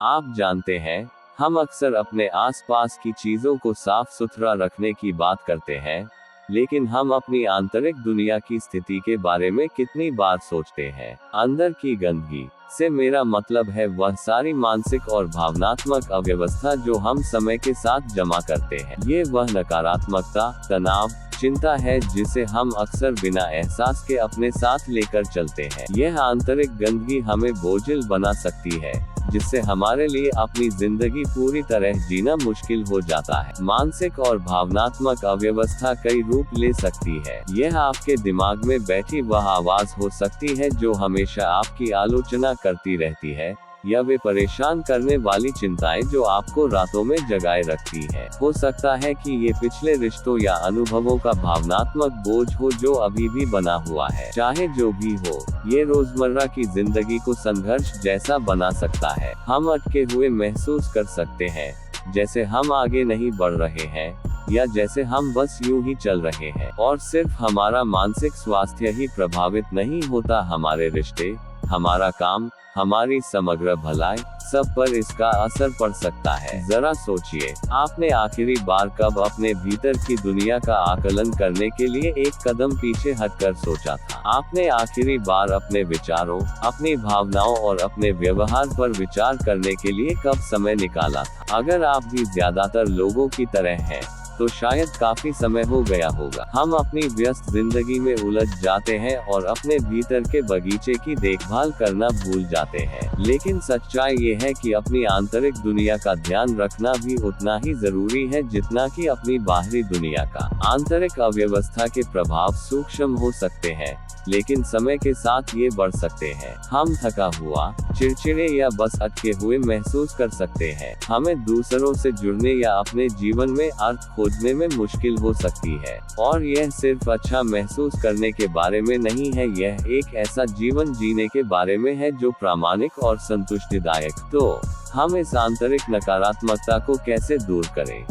आप जानते हैं, हम अक्सर अपने आसपास की चीजों को साफ सुथरा रखने की बात करते हैं, लेकिन हम अपनी आंतरिक दुनिया की स्थिति के बारे में कितनी बार सोचते हैं। अंदर की गंदगी से मेरा मतलब है वह सारी मानसिक और भावनात्मक अव्यवस्था जो हम समय के साथ जमा करते हैं। ये वह नकारात्मकता, तनाव, चिंता है जिसे हम अक्सर बिना एहसास के अपने साथ लेकर चलते हैं। यह आंतरिक गंदगी हमें बोझिल बना सकती है, जिससे हमारे लिए अपनी जिंदगी पूरी तरह जीना मुश्किल हो जाता है। मानसिक और भावनात्मक अव्यवस्था कई रूप ले सकती है। यह आपके दिमाग में बैठी वह आवाज हो सकती है जो हमेशा आपकी आलोचना करती रहती है, या वे परेशान करने वाली चिंताएं जो आपको रातों में जगाए रखती है। हो सकता है कि ये पिछले रिश्तों या अनुभवों का भावनात्मक बोझ हो जो अभी भी बना हुआ है। चाहे जो भी हो, ये रोजमर्रा की जिंदगी को संघर्ष जैसा बना सकता है। हम अटके हुए महसूस कर सकते हैं, जैसे हम आगे नहीं बढ़ रहे हैं, या जैसे हम बस यूं ही चल रहे हैं। और सिर्फ हमारा मानसिक स्वास्थ्य ही प्रभावित नहीं होता, हमारे रिश्ते, हमारा काम, हमारी समग्र भलाई, सब पर इसका असर पड़ सकता है। जरा सोचिए, आपने आखिरी बार कब अपने भीतर की दुनिया का आकलन करने के लिए एक कदम पीछे हटकर सोचा था? आपने आखिरी बार अपने विचारों, अपनी भावनाओं और अपने व्यवहार पर विचार करने के लिए कब समय निकाला था? अगर आप भी ज्यादातर लोगों की तरह हैं, तो शायद काफी समय हो गया होगा। हम अपनी व्यस्त जिंदगी में उलझ जाते हैं और अपने भीतर के बगीचे की देखभाल करना भूल जाते हैं। लेकिन सच्चाई ये है कि अपनी आंतरिक दुनिया का ध्यान रखना भी उतना ही जरूरी है जितना कि अपनी बाहरी दुनिया का। आंतरिक अव्यवस्था के प्रभाव सूक्ष्म हो सकते हैं, लेकिन समय के साथ ये बढ़ सकते हैं। हम थका हुआ, चिड़चिड़े या बस अटके हुए महसूस कर सकते हैं। हमें दूसरों से जुड़ने या अपने जीवन में अर्थ खोजने में मुश्किल हो सकती है। और यह सिर्फ अच्छा महसूस करने के बारे में नहीं है, यह एक ऐसा जीवन जीने के बारे में है जो प्रामाणिक और संतुष्टिदायक। तो हम इस आंतरिक नकारात्मकता को कैसे दूर करें?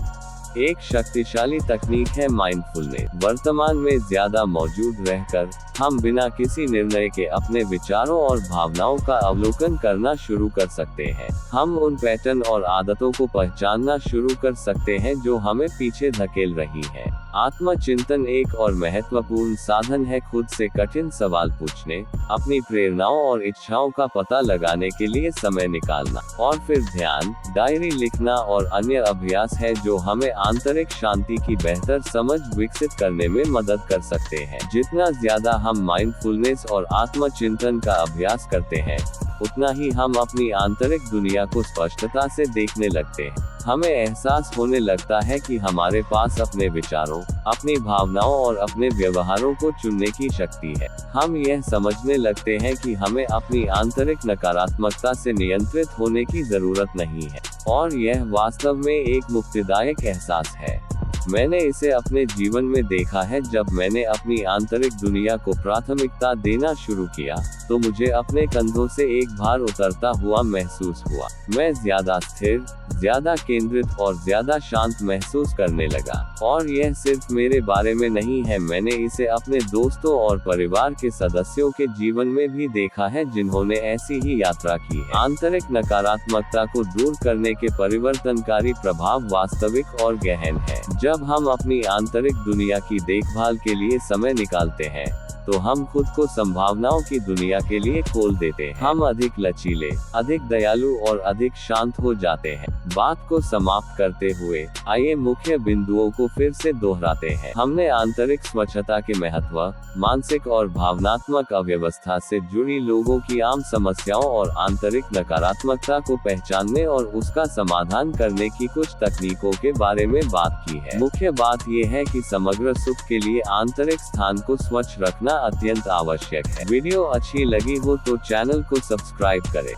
एक शक्तिशाली तकनीक है माइंडफुलनेस। वर्तमान में ज्यादा मौजूद रहकर हम बिना किसी निर्णय के अपने विचारों और भावनाओं का अवलोकन करना शुरू कर सकते हैं। हम उन पैटर्न और आदतों को पहचानना शुरू कर सकते हैं जो हमें पीछे धकेल रही हैं। आत्मचिंतन एक और महत्वपूर्ण साधन है खुद से कठिन सवाल पूछने, अपनी प्रेरणाओं और इच्छाओं का पता लगाने के लिए समय निकालना। और फिर ध्यान, डायरी लिखना और अन्य अभ्यास है जो हमें आंतरिक शांति की बेहतर समझ विकसित करने में मदद कर सकते हैं। जितना ज्यादा हम माइंडफुलनेस और आत्मचिंतन का अभ्यास करते हैं, उतना ही हम अपनी आंतरिक दुनिया को स्पष्टता से देखने लगते हैं। हमें एहसास होने लगता है कि हमारे पास अपने विचारों, अपनी भावनाओं और अपने व्यवहारों को चुनने की शक्ति है। हम यह समझने लगते हैं कि हमें अपनी आंतरिक नकारात्मकता से नियंत्रित होने की जरूरत नहीं है, और यह वास्तव में एक मुक्तिदायक एहसास है। मैंने इसे अपने जीवन में देखा है। जब मैंने अपनी आंतरिक दुनिया को प्राथमिकता देना शुरू किया, तो मुझे अपने कंधों से एक भार उतरता हुआ महसूस हुआ। मैं ज्यादा स्थिर, ज्यादा केंद्रित और ज्यादा शांत महसूस करने लगा। और यह सिर्फ मेरे बारे में नहीं है, मैंने इसे अपने दोस्तों और परिवार के सदस्यों के जीवन में भी देखा है जिन्होंने ऐसी ही यात्रा की है। आंतरिक नकारात्मकता को दूर करने के परिवर्तनकारी प्रभाव वास्तविक और गहन है। जब हम अपनी आंतरिक दुनिया की देखभाल के लिए समय निकालते हैं, तो हम खुद को संभावनाओं की दुनिया के लिए खोल देते हैं। हम अधिक लचीले, अधिक दयालु और अधिक शांत हो जाते हैं। बात को समाप्त करते हुए, आइए मुख्य बिंदुओं को फिर से दोहराते हैं। हमने आंतरिक स्वच्छता के महत्व, मानसिक और भावनात्मक अव्यवस्था से जुड़ी लोगों की आम समस्याओं और आंतरिक नकारात्मकता को पहचानने और उसका समाधान करने की कुछ तकनीकों के बारे में बात की है। मुख्य बात यह है कि समग्र सुख के लिए आंतरिक स्थान को स्वच्छ रखना अत्यंत आवश्यक है। वीडियो अच्छी लगी हो तो चैनल को सब्सक्राइब करें।